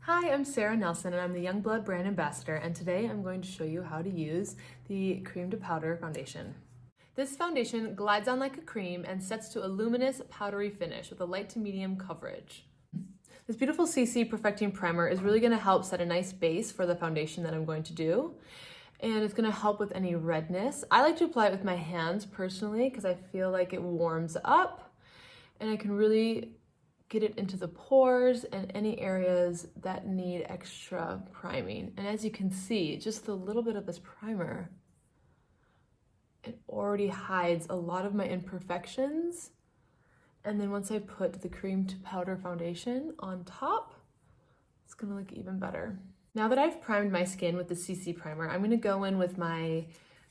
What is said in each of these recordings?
Hi, I'm Sarah Nelson and I'm the Youngblood brand ambassador, and today I'm going to show you how to use the Creme-to-Powder foundation. This foundation glides on like a cream and sets to a luminous, powdery finish with a light to medium coverage. This beautiful CC Perfecting Primer is really going to help set a nice base for the foundation that I'm going to do, and it's going to help with any redness. I like to apply it with my hands personally because I feel like it warms up and I can really get it into the pores and any areas that need extra priming. And as you can see, just a little bit of this primer, it already hides a lot of my imperfections. And then once I put the Creme-to-Powder foundation on top, it's gonna look even better. Now that I've primed my skin with the CC primer, I'm gonna go in with my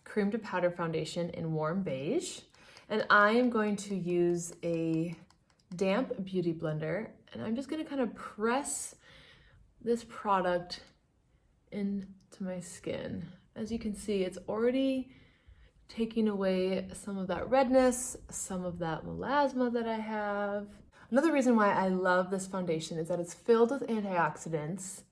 Creme-to-Powder foundation in warm beige. And I am going to use a damp beauty blender, and I'm just going to kind of press this product into my skin. As you can see, it's already taking away some of that redness, some of that melasma that I have. Another reason why I love this foundation is that it's filled with antioxidants.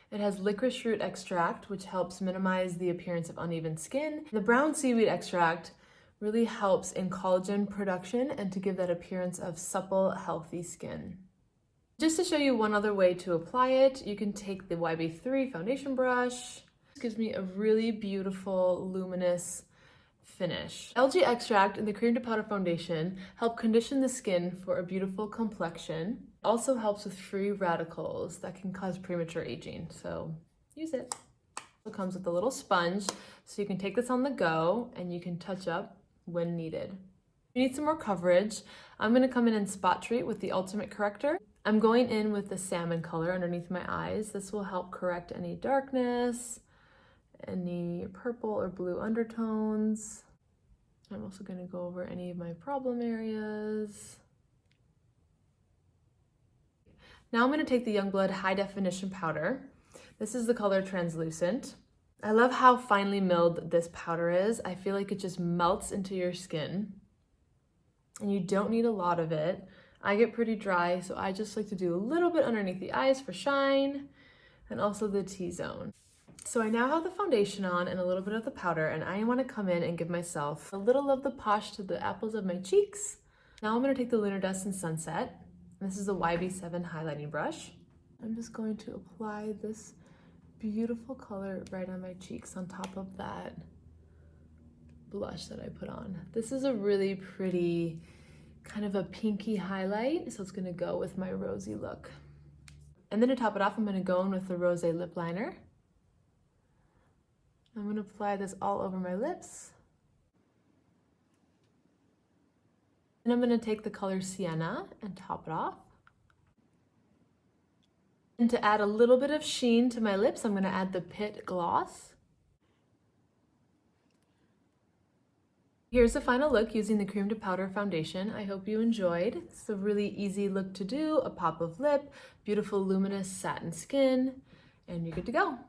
It has licorice root extract, which helps minimize the appearance of uneven skin. The brown seaweed extract really helps in collagen production and to give that appearance of supple, healthy skin. Just to show you one other way to apply it, you can take the YB3 foundation brush. This gives me a really beautiful, luminous finish. Algae extract and the Creme-to-Powder foundation help condition the skin for a beautiful complexion. Also helps with free radicals that can cause premature aging, so use it. It comes with a little sponge, so you can take this on the go and you can touch up when needed. If you need some more coverage, I'm going to come in and spot treat with the Ultimate Corrector. I'm going in with the salmon color underneath my eyes. This will help correct any darkness, any purple or blue undertones. I'm also going to go over any of my problem areas. Now I'm going to take the Youngblood High Definition Powder. This is the color Translucent. I love how finely milled this powder is. I feel like it just melts into your skin and you don't need a lot of it. I get pretty dry, so I just like to do a little bit underneath the eyes for shine and also the T-zone. So I now have the foundation on and a little bit of the powder, and I want to come in and give myself a little of the posh to the apples of my cheeks. Now I'm going to take the Lunar Dust and Sunset. This is the YB7 highlighting brush. I'm just going to apply this beautiful color right on my cheeks on top of that blush that I put on. This is a really pretty kind of a pinky highlight, so it's going to go with my rosy look. And then to top it off, I'm going to go in with the Rosé lip liner. I'm going to apply this all over my lips. And I'm going to take the color Sienna and top it off. And to add a little bit of sheen to my lips, I'm going to add the Pit Gloss. Here's the final look using the Creme-to-Powder foundation. I hope you enjoyed. It's a really easy look to do, a pop of lip, beautiful luminous satin skin, and you're good to go.